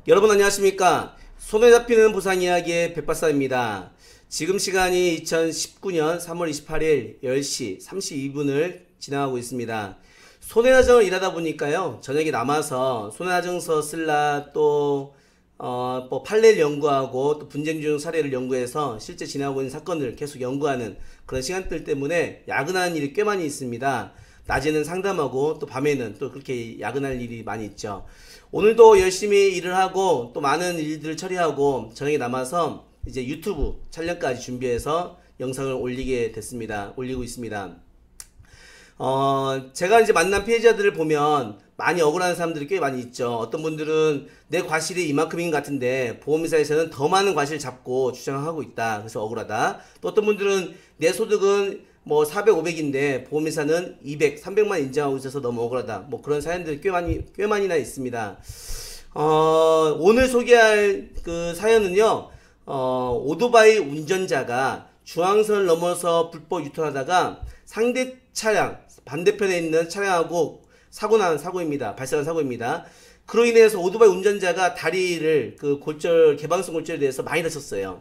여러분 안녕하십니까? 손에 잡히는 보상 이야기의 백박사입니다. 지금 시간이 2019년 3월 28일 10시 32분을 지나가고 있습니다. 손해나정을 일하다 보니까요, 저녁에 남아서 손해나정서 쓸라 또 뭐 판례를 연구하고 또 분쟁 중 사례를 연구해서 실제 진행하고 있는 사건을 계속 연구하는 그런 시간들 때문에 야근하는 일이 꽤 많이 있습니다. 낮에는 상담하고 또 밤에는 또 그렇게 야근할 일이 많이 있죠. 오늘도 열심히 일을 하고 또 많은 일들을 처리하고 저녁에 남아서 이제 유튜브 촬영까지 준비해서 영상을 올리고 있습니다. 제가 이제 만난 피해자들을 보면 많이 억울한 사람들이 꽤 많이 있죠. 어떤 분들은 내 과실이 이만큼인 것 같은데 보험회사에서는 더 많은 과실을 잡고 주장하고 있다. 그래서 억울하다. 또 어떤 분들은 내 소득은 뭐 400, 500인데 보험회사는 200, 300만 인정하고 있어서 너무 억울하다. 뭐 그런 사연들이 꽤 많이나 있습니다. 오늘 소개할 그 사연은요, 오토바이 운전자가 중앙선을 넘어서 불법 유턴하다가 상대 차량, 반대편에 있는 차량하고 발생한 사고입니다. 그로 인해서 오토바이 운전자가 다리를 개방성 골절에 대해서 많이 다쳤어요.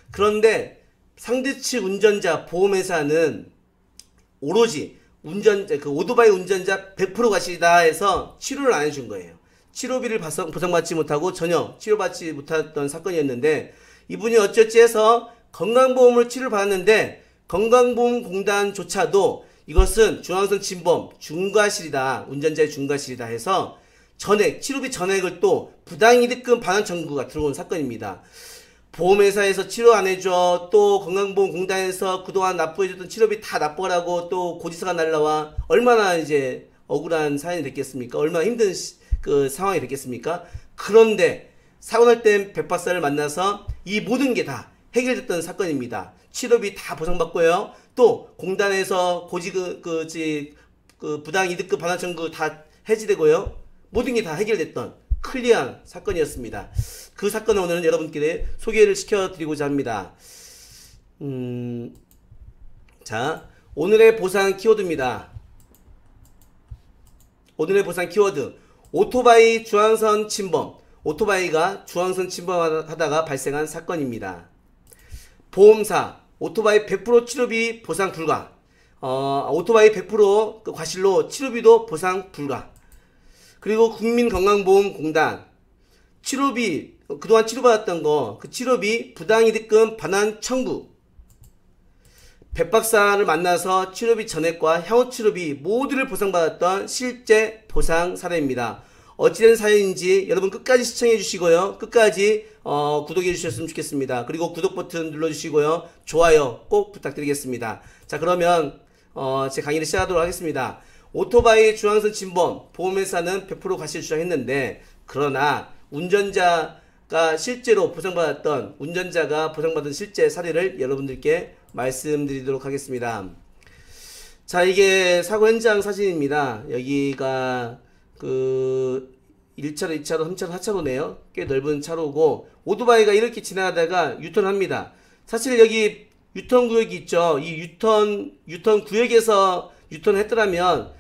그런데 상대 측 운전자 보험회사는 오로지 오토바이 운전자 100% 과실이다 해서 치료를 안 해준 거예요. 치료비를 보상받지 못하고 전혀 치료받지 못했던 사건이었는데, 이분이 어찌어찌 해서 건강보험을 치료를 받았는데 건강보험공단조차도 이것은 중앙선 침범 중과실이다, 운전자의 중과실이다 해서 치료비 전액을 또 부당이득금 반환 청구가 들어온 사건입니다. 보험회사에서 치료 안 해줘, 또 건강보험공단에서 그동안 납부해줬던 치료비 다 납부하라고 또 고지서가 날라와. 얼마나 이제 억울한 사연이 됐겠습니까? 얼마나 힘든 상황이 됐겠습니까? 그런데 사고 날 땐 백박사를 만나서 이 모든 게 다 해결됐던 사건입니다. 치료비 다 보상받고요. 또 공단에서 부당이득금 반환 청구 다 해지되고요. 모든 게 다 해결됐던 클리어한 사건이었습니다. 그 사건을 오늘은 여러분께 소개를 시켜드리고자 합니다. 자, 오늘의 보상 키워드입니다. 오늘의 보상 키워드, 오토바이 중앙선 침범. 오토바이가 중앙선 침범하다가 발생한 사건입니다. 보험사, 오토바이 100% 치료비 보상 불가. 오토바이 100% 과실로 치료비도 보상 불가. 그리고 국민건강보험공단, 치료비, 그동안 치료받았던 그 치료비 부당이득금 반환 청구. 백박사를 만나서 치료비 전액과 향후 치료비 모두를 보상받았던 실제 보상 사례입니다. 어찌된 사연인지 여러분 끝까지 시청해 주시고요. 끝까지 구독해 주셨으면 좋겠습니다. 그리고 구독 버튼 눌러 주시고요. 좋아요 꼭 부탁드리겠습니다. 자, 그러면 제 강의를 시작하도록 하겠습니다. 오토바이 중앙선 침범, 보험회사는 100% 과실 주장했는데, 그러나 운전자가 보상받은 실제 사례를 여러분들께 말씀드리도록 하겠습니다. 자, 이게 사고 현장 사진입니다. 여기가 1차로, 2차로, 3차로, 4차로네요. 꽤 넓은 차로고, 오토바이가 이렇게 지나가다가 유턴합니다. 사실 여기 유턴 구역이 있죠. 이 유턴 구역에서 유턴했더라면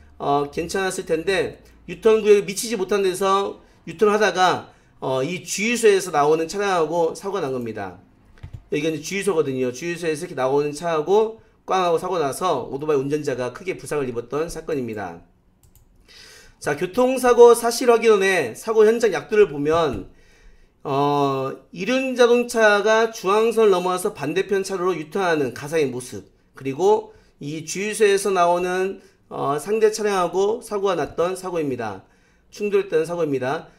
괜찮았을 텐데, 유턴 구역에 미치지 못한 데서 유턴하다가 이 주유소에서 나오는 차량하고 사고가 난 겁니다. 여기가 이제 주유소거든요. 주유소에서 이렇게 나오는 차하고 꽝하고 사고 나서 오토바이 운전자가 크게 부상을 입었던 사건입니다. 자, 교통사고 사실 확인원의 사고 현장 약도를 보면 이륜자동차가 중앙선을 넘어와서 반대편 차로로 유턴하는 가상의 모습, 그리고 이 주유소에서 나오는 상대 차량하고 사고가 났던 사고입니다. 충돌했던 사고입니다.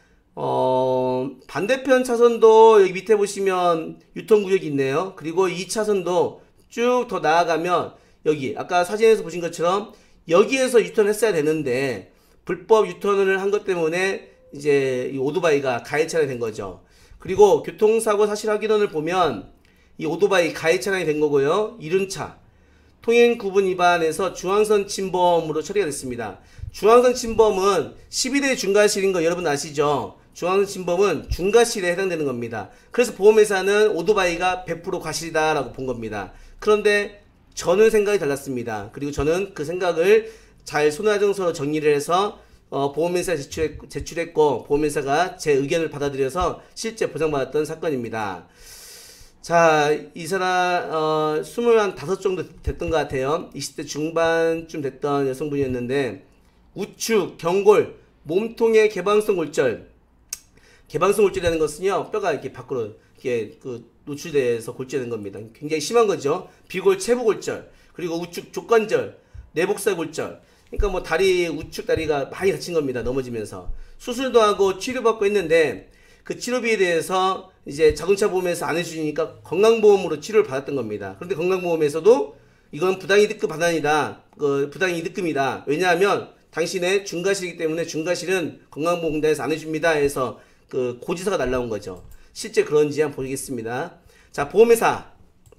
반대편 차선도 여기 밑에 보시면 유턴구역이 있네요. 그리고 이 차선도 쭉 더 나아가면 여기 아까 사진에서 보신 것처럼 여기에서 유턴했어야 되는데 불법 유턴을 한 것 때문에 이제 이 오토바이가 가해 차량이 된 거죠. 그리고 교통사고 사실 확인원을 보면 이 오토바이 가해 차량이 된 거고요. 이륜차 통행 구분 위반에서 중앙선 침범으로 처리가 됐습니다. 중앙선 침범은 12대 중과실인 거 여러분 아시죠? 중앙선 침범은 중과실에 해당되는 겁니다. 그래서 보험회사는 오토바이가 100% 과실이다 라고 본 겁니다. 그런데 저는 생각이 달랐습니다. 그리고 저는 그 생각을 잘 손해정서로 정리를 해서 보험회사에 제출했고 보험회사가 제 의견을 받아들여서 실제 보상받았던 사건입니다. 자, 이 사람 25 정도 됐던 것 같아요. 20대 중반쯤 됐던 여성분이었는데 우측, 경골, 몸통의 개방성 골절. 개방성 골절이라는 것은요, 뼈가 이렇게 밖으로 이렇게 노출돼서 골절되는 겁니다. 굉장히 심한 거죠. 비골 체부 골절, 그리고 우측 족관절, 내복살 골절. 그러니까 뭐 다리, 우측 다리가 많이 다친 겁니다. 넘어지면서. 수술도 하고 치료받고 했는데 그 치료비에 대해서 이제 자동차 보험에서 안 해주니까 건강보험으로 치료를 받았던 겁니다. 그런데 건강보험에서도 이건 부당이득금 반환이다. 부당이득금이다. 왜냐하면 당신의 중과실이기 때문에 중과실은 건강보험공단에서 안 해줍니다. 해서 고지서가 날라온 거죠. 실제 그런지 한번 보겠습니다. 자, 보험회사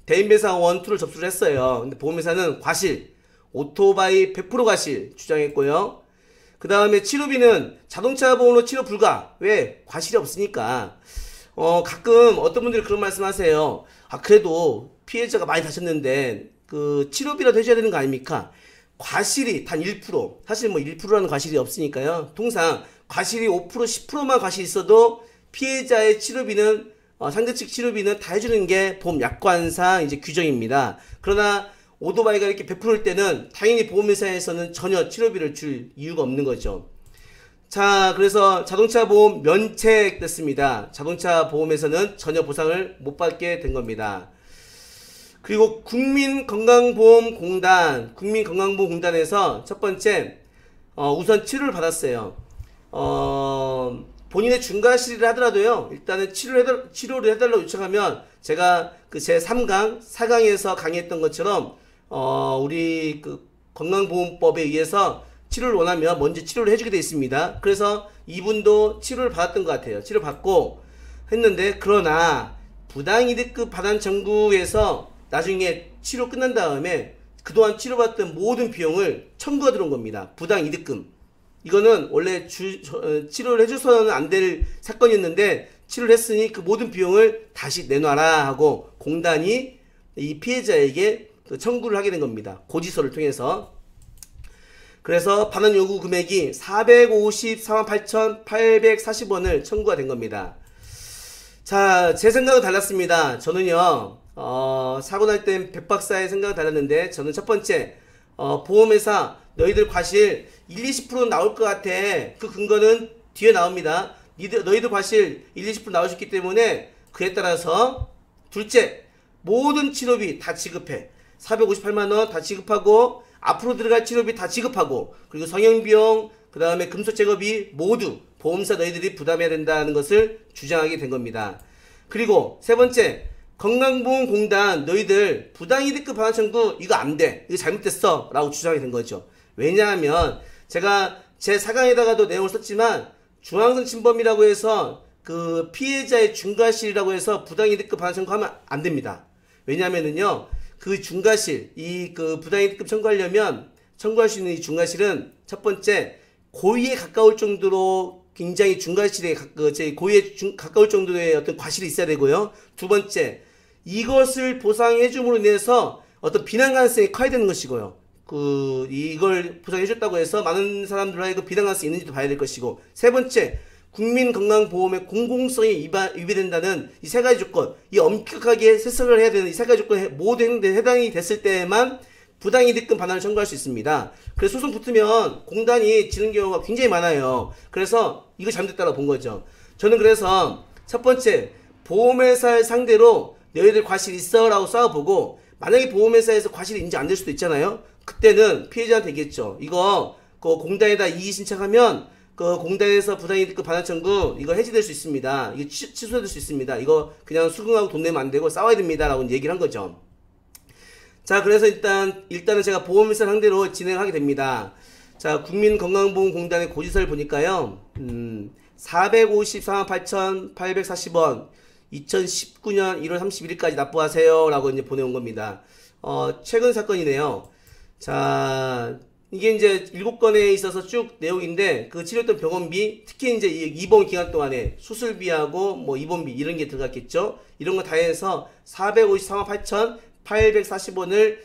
대인배상 1, 2를 접수를 했어요. 근데 보험회사는 과실, 오토바이 100% 과실 주장했고요. 그 다음에 치료비는 자동차 보험으로 치료 불가. 왜? 과실이 없으니까. 가끔 어떤 분들이 그런 말씀 하세요. 그래도 피해자가 많이 다쳤는데 치료비라도 해줘야 되는 거 아닙니까? 과실이 단 1%, 사실 뭐 1%라는 과실이 없으니까요. 통상 과실이 5%, 10%만 과실이 있어도 피해자의 치료비는 상대 측 치료비는 다 해주는 게 보험 약관상 이제 규정입니다. 그러나 오토바이가 이렇게 100%일 때는 당연히 보험회사에서는 전혀 치료비를 줄 이유가 없는 거죠. 자, 그래서 자동차 보험 면책됐습니다. 자동차 보험에서는 전혀 보상을 못 받게 된 겁니다. 그리고 국민건강보험공단에서 첫 번째 우선 치료를 받았어요. 본인의 중과실을 하더라도요, 일단은 치료를 해달라고 요청하면 제가 제 3강, 4강에서 강의했던 것처럼 우리 건강보험법에 의해서 치료를 원하면 먼저 치료를 해주게 되어 있습니다. 그래서 이분도 치료를 받았던 것 같아요. 치료 받고 했는데, 그러나 부당이득금 반환 청구에서 나중에 치료 끝난 다음에 그동안 치료받던 모든 비용을 청구가 들어온 겁니다. 부당이득금. 이거는 원래 치료를 해줘서는 안 될 사건이었는데 치료를 했으니 그 모든 비용을 다시 내놔라 하고 공단이 이 피해자에게 청구를 하게 된 겁니다. 고지서를 통해서. 그래서 반환 요구 금액이 454만 8,840원을 청구가 된 겁니다. 자, 제 생각은 달랐습니다. 저는요, 사고 날 땐 백박사의 생각은 달랐는데, 저는 첫 번째, 보험회사, 너희들 과실 20% 나올 것 같아. 그 근거는 뒤에 나옵니다. 너희들 과실 20% 나오셨기 때문에 그에 따라서 둘째, 모든 치료비 다 지급해. 458만원 다 지급하고 앞으로 들어갈 치료비 다 지급하고 그리고 성형비용 그 다음에 금속 제거비 모두 보험사 너희들이 부담해야 된다는 것을 주장하게 된 겁니다. 그리고 세 번째, 건강보험공단 너희들 부당이득금 반환 청구 이거 안 돼. 이거 잘못됐어 라고 주장이 된 거죠. 왜냐하면 제가 제 4강에다가도 내용을 썼지만 중앙선 침범이라고 해서 그 피해자의 중과실이라고 해서 부당이득금 반환 청구하면 안 됩니다. 왜냐하면은요, 그 중과실, 부당이득금 청구하려면 청구할 수 있는 이 중과실은 첫 번째, 고의에 가까울 정도로 굉장히 중과실에 고의에 가까울 정도의 어떤 과실이 있어야 되고요. 두 번째, 이것을 보상해 줌으로 인해서 어떤 비난 가능성이 커야 되는 것이고요. 이걸 보상해줬다고 해서 많은 사람들 하여금 비난 가능성이 있는지도 봐야 될 것이고, 세 번째, 국민건강보험의 공공성이 위배된다는 이 세 가지 조건, 이 엄격하게 세석을 해야 되는 이 세 가지 조건에 모두 해당이 됐을 때에만 부당이득금 반환을 청구할 수 있습니다. 그래서 소송 붙으면 공단이 지는 경우가 굉장히 많아요. 그래서 이거 잘못됐다고 본 거죠. 저는 그래서 첫 번째, 보험회사를 상대로 너희들 과실 있어 라고 싸워보고, 만약에 보험회사에서 과실이 인지 안 될 수도 있잖아요. 그때는 피해자한테 얘기했죠. 이거 공단에다 이의 신청하면 공단에서 부당이득금 반환 청구 이거 해지될 수 있습니다. 이거 취소될 수 있습니다. 이거 그냥 수긍하고 돈 내면 안 되고 싸워야 됩니다 라고 얘기를 한 거죠. 자, 그래서 일단은 제가 보험회사 상대로 진행하게 됩니다. 자, 국민건강보험공단의 고지서를 보니까요, 454만 8,840원 2019년 1월 31일까지 납부하세요 라고 이제 보내온 겁니다. 최근 사건이네요. 자, 이게 이제 7건에 있어서 쭉 내용인데, 치료했던 병원비, 특히 이제 입원 기간 동안에 수술비하고 뭐 입원비 이런 게 들어갔겠죠. 이런 거 다 해서 454만 8,840원을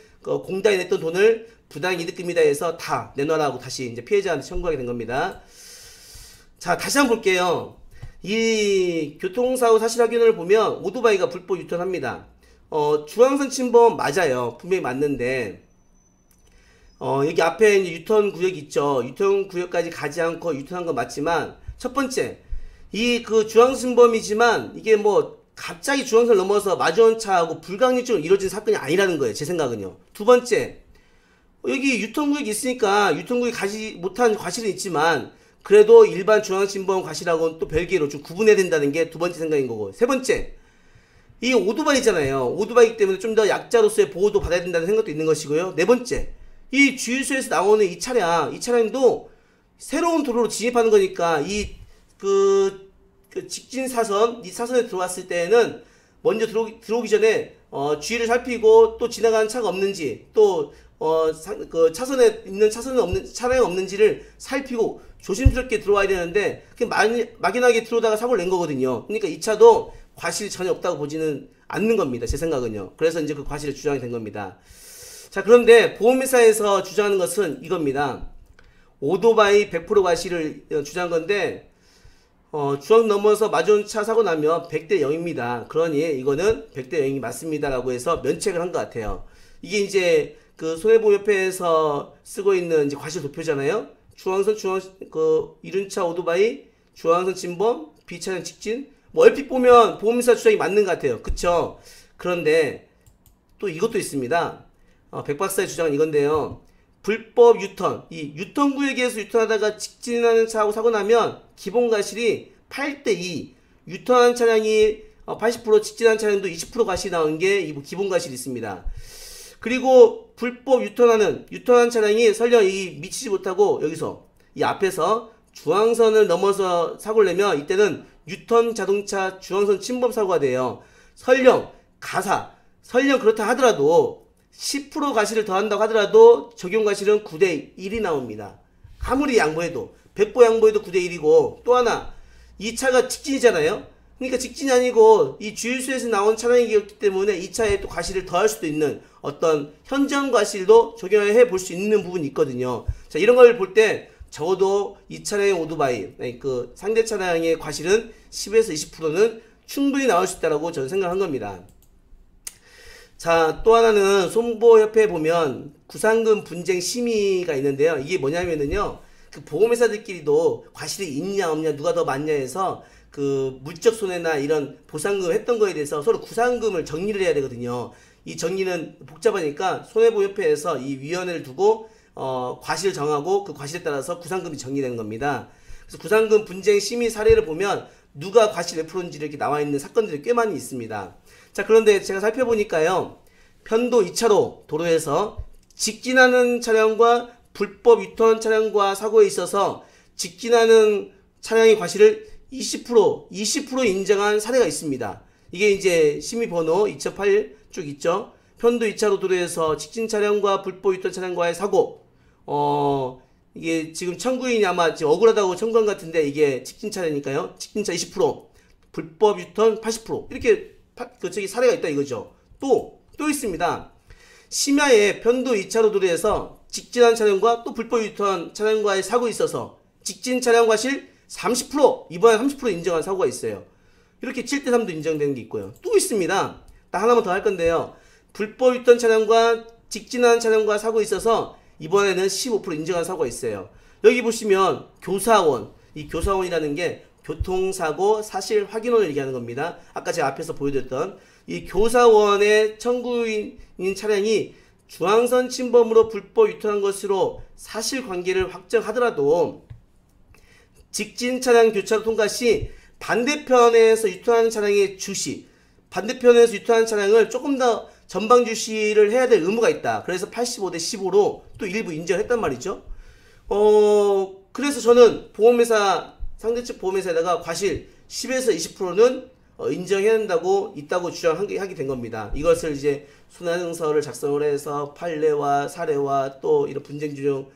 공단이 냈던 돈을 부당이득금이다 해서 다 내놔라고 다시 이제 피해자한테 청구하게 된 겁니다. 자, 다시 한번 볼게요. 이 교통사고 사실 확인을 보면 오토바이가 불법 유턴합니다. 중앙선 침범 맞아요. 분명히 맞는데, 여기 앞에 이제 유턴 구역 있죠. 유턴 구역까지 가지 않고 유턴한 건 맞지만, 첫 번째, 이 그 중앙선 침범이지만, 이게 뭐, 갑자기 중앙선을 넘어서 마주원차하고 불강력적으로 이루어진 사건이 아니라는 거예요. 제 생각은요. 두 번째, 여기 유턴구역이 있으니까 유턴구역에 가지 못한 과실은 있지만 그래도 일반 중앙침범 과실하고는 또 별개로 좀 구분해야 된다는 게 두 번째 생각인 거고, 세 번째, 이 오토바이잖아요. 오토바이기 때문에 좀 더 약자로서의 보호도 받아야 된다는 생각도 있는 것이고요. 네 번째, 이 주유소에서 나오는 이 차량도 새로운 도로로 진입하는 거니까 그 직진 사선, 이 사선에 들어왔을 때는 먼저 들어오기 전에 주위를 살피고 또 지나가는 차가 없는지, 또 그 차선에 있는 차량이 없는지를 살피고 조심스럽게 들어와야 되는데, 막연하게 들어오다가 사고를 낸 거거든요. 그러니까 이 차도 과실이 전혀 없다고 보지는 않는 겁니다. 제 생각은요. 그래서 이제 그 과실을 주장이 된 겁니다. 자, 그런데 보험회사에서 주장하는 것은 이겁니다. 오토바이 100% 과실을 주장한 건데, 중앙 넘어서 마주차 사고 나면 100대 0입니다. 그러니 이거는 100대 0이 맞습니다라고 해서 면책을 한 것 같아요. 이게 이제 그 손해보험협회에서 쓰고 있는 이제 과실 도표잖아요. 이륜차 오토바이, 중앙선 침범, 비차량 직진. 뭐 얼핏 보면 보험회사 주장이 맞는 것 같아요. 그쵸? 그런데 또 이것도 있습니다. 백박사의 주장은 이건데요. 불법 유턴, 이 유턴 구역에서 유턴하다가 직진하는 차하고 사고 나면 기본 과실이 8대2, 유턴한 차량이 80%, 직진한 차량도 20% 과실이 나오는 게 기본 과실이 있습니다. 그리고 불법 유턴한 차량이 설령 미치지 못하고 여기서 이 앞에서 중앙선을 넘어서 사고를 내면 이때는 유턴 자동차 중앙선 침범 사고가 돼요. 설령 그렇다 하더라도 10% 과실을 더한다고 하더라도 적용 과실은 9대 1이 나옵니다. 아무리 양보해도 100보 양보해도 9대 1이고, 또 하나, 이 차가 직진이잖아요. 그러니까 직진이 아니고 이 주유소에서 나온 차량이었기 때문에 이 차에 또 과실을 더할 수도 있는 어떤 현장 과실도 적용해 볼 수 있는 부분이 있거든요. 자, 이런 걸 볼 때 적어도 이 차량의 오토바이, 그 상대 차량의 과실은 10에서 20%는 충분히 나올 수 있다고 저는 생각한 겁니다. 자, 또 하나는 손보협회에 보면 구상금 분쟁 심의가 있는데요. 이게 뭐냐면은요, 그 보험회사들끼리도 과실이 있냐 없냐, 누가 더 많냐 해서 그 물적 손해나 이런 보상금 했던 거에 대해서 서로 구상금을 정리를 해야 되거든요. 이 정리는 복잡하니까 손해보협회에서 이 위원회를 두고 과실을 정하고 그 과실에 따라서 구상금이 정리되는 겁니다. 그래서 구상금 분쟁 심의 사례를 보면 누가 과실 몇 프로인지 이렇게 나와 있는 사건들이 꽤 많이 있습니다. 자, 그런데 제가 살펴보니까요, 편도 2차로 도로에서 직진하는 차량과 불법 유턴 차량과 사고에 있어서 직진하는 차량의 과실을 20% 인정한 사례가 있습니다. 이게 이제 심의번호 2008 쭉 있죠. 편도 2차로 도로에서 직진 차량과 불법 유턴 차량과의 사고, 이게 지금 청구인이 아마 지금 억울하다고 청구한 것 같은데, 이게 직진 차량이니까요. 직진차 20%, 불법 유턴 80%, 이렇게 사례가 있다 이거죠. 또 있습니다. 심야에 편도 2차로 도로에서 직진한 차량과 또 불법 유턴 차량과의 사고에 있어서 직진 차량 과실 30%, 이번에 30% 인정한 사고가 있어요. 이렇게 7대3도 인정되는 게 있고요. 또 있습니다. 딱 하나만 더 할 건데요. 불법 유턴 차량과 직진한 차량과 사고에 있어서 이번에는 15% 인정한 사고가 있어요. 여기 보시면 교사원, 이 교사원이라는 게 교통사고 사실 확인원을 얘기하는 겁니다. 아까 제가 앞에서 보여드렸던 이 교사원의 청구인 차량이 중앙선 침범으로 불법 유턴한 것으로 사실관계를 확정하더라도 직진 차량 교차로 통과 시 반대편에서 유턴하는 차량의 주시, 반대편에서 유턴하는 차량을 조금 더 전방 주시를 해야 될 의무가 있다. 그래서 85대 15로 또 일부 인정했단 말이죠. 그래서 저는 상대 측 보험회사에다가 과실 10에서 20%는 인정해야 된다고 있다고 주장하게 된 겁니다. 이것을 이제 손해증서를 작성을 해서 판례와 사례와 또 이런 분쟁 규정,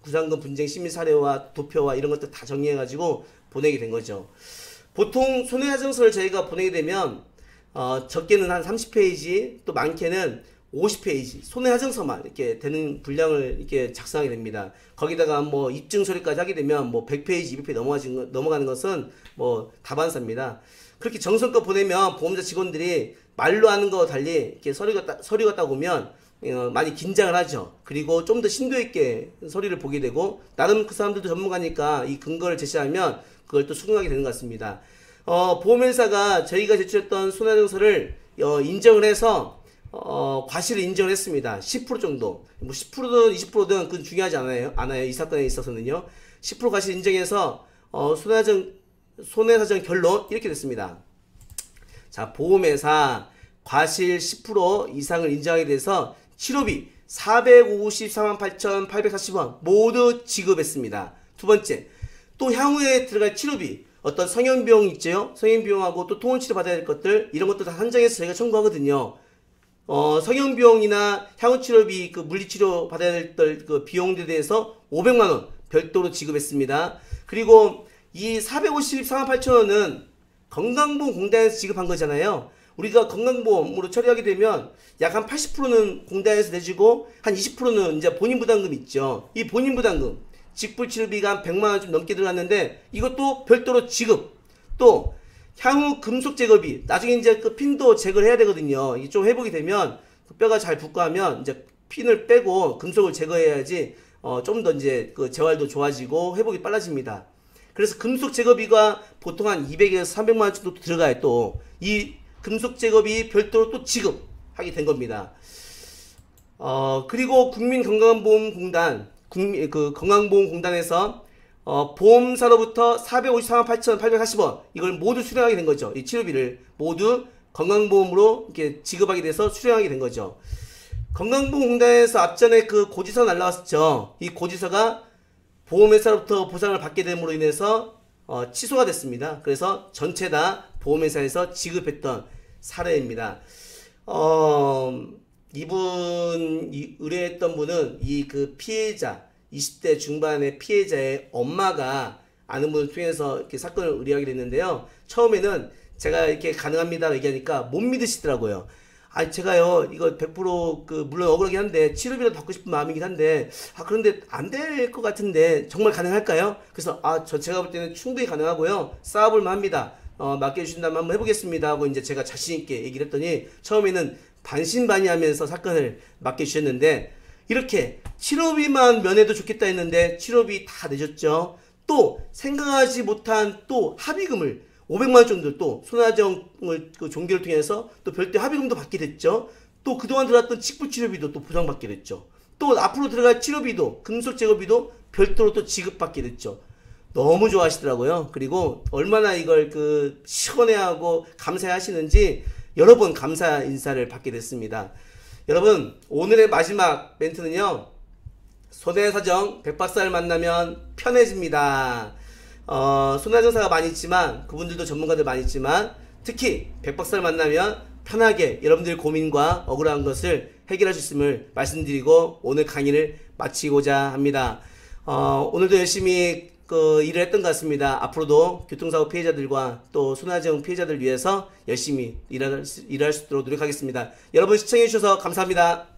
구상금 분쟁 심의 사례와 도표와 이런 것들 다 정리해가지고 보내게 된 거죠. 보통 손해하증서를 저희가 보내게 되면 적게는 한 30페이지, 또 많게는 50페이지 손해하증서만 이렇게 되는 분량을 이렇게 작성하게 됩니다. 거기다가 뭐 입증 처리까지 하게 되면 뭐 100페이지, 200페이지 넘어가는 것은 뭐 다반사입니다. 그렇게 정성껏 보내면 보험사 직원들이 말로 하는 거 달리 이렇게 서류가 딱 오면 많이 긴장을 하죠. 그리고 좀 더 심도 있게 서류를 보게 되고, 나름 그 사람들도 전문가니까 이 근거를 제시하면 그걸 또 수긍하게 되는 것 같습니다. 보험회사가 저희가 제출했던 손해증서를 인정을 해서 과실을 인정을 했습니다. 10% 정도. 뭐 10%든 20%든 그건 중요하지 않아요. 이 사건에 있어서는요. 10% 과실 인정해서 손해사정 결론 이렇게 됐습니다. 자, 보험회사 과실 10% 이상을 인정하게 돼서 치료비 454만8,840원 모두 지급했습니다. 두 번째, 또 향후에 들어갈 치료비, 어떤 성형비용 있죠? 성형비용하고 또 통원치료 받아야 될 것들, 이런 것도 다 한정해서 저희가 청구하거든요. 성형비용이나 향후치료비, 그 물리치료 받아야 될 그 비용들에 대해서 500만원 별도로 지급했습니다. 그리고 이 454만8천원은 건강보험공단에서 지급한 거잖아요. 우리가 건강보험으로 처리하게 되면 약 한 80%는 공단에서 내주고 한 20%는 이제 본인부담금 있죠. 이 본인부담금, 직불치료비가 한 100만원 좀 넘게 들어갔는데 이것도 별도로 지급. 또 향후 금속 제거비, 나중에 이제 그 핀도 제거를 해야 되거든요. 이게 좀 회복이 되면 그 뼈가 잘 붙고 하면 이제 핀을 빼고 금속을 제거해야지 좀 더 이제 그 재활도 좋아지고 회복이 빨라집니다. 그래서 금속 제거비가 보통 한 200에서 300만원 정도 들어가요. 또 이 금속 제거비 별도로 또 지급하게 된 겁니다. 그리고 국민건강보험공단, 건강보험공단에서 보험사로부터 454만8,840원 이걸 모두 수령하게 된 거죠. 이 치료비를 모두 건강보험으로 이렇게 지급하게 돼서 수령하게 된 거죠. 건강보험공단에서 앞전에 그 고지서 날라왔었죠. 이 고지서가 보험회사로부터 보상을 받게 됨으로 인해서 취소가 됐습니다. 그래서 전체 다 보험회사에서 지급했던 사례입니다. 의뢰했던 분은 이 그 피해자, 20대 중반의 피해자의 엄마가 아는 분을 통해서 이렇게 사건을 의뢰하게 됐는데요. 처음에는 제가 이렇게 가능합니다 얘기하니까 못 믿으시더라고요. 제가요, 이거 100% 물론 억울하긴 한데, 치료비라도 받고 싶은 마음이긴 한데, 그런데 안 될 것 같은데, 정말 가능할까요? 그래서, 제가 볼 때는 충분히 가능하고요. 쌓아볼만 합니다. 맡겨주신다면 한번 해보겠습니다 하고 이제 제가 자신있게 얘기를 했더니, 처음에는 반신반의하면서 사건을 맡겨주셨는데, 이렇게 치료비만 면해도 좋겠다 했는데, 치료비 다 내줬죠. 또, 생각하지 못한 또 합의금을 500만원 정도 또 손해사정을 종결을 통해서 또 별도 합의금도 받게 됐죠. 또 그동안 들어왔던 직불치료비도 또 보상받게 됐죠. 또 앞으로 들어갈 치료비도, 금속 제거비도 별도로 또 지급받게 됐죠. 너무 좋아하시더라고요. 그리고 얼마나 이걸 시원해하고 감사하시는지 여러 번 감사 인사를 받게 됐습니다. 여러분, 오늘의 마지막 멘트는요, 손해사정 백박사를 만나면 편해집니다. 손해사정사가 많이 있지만, 그분들도 전문가들 많이 있지만, 특히 백박사를 만나면 편하게 여러분들의 고민과 억울한 것을 해결할 수 있음을 말씀드리고 오늘 강의를 마치고자 합니다. 오늘도 열심히 일을 했던 것 같습니다. 앞으로도 교통사고 피해자들과 또 손해사정 피해자들 위해서 열심히 일할 수 있도록 노력하겠습니다. 여러분 시청해주셔서 감사합니다.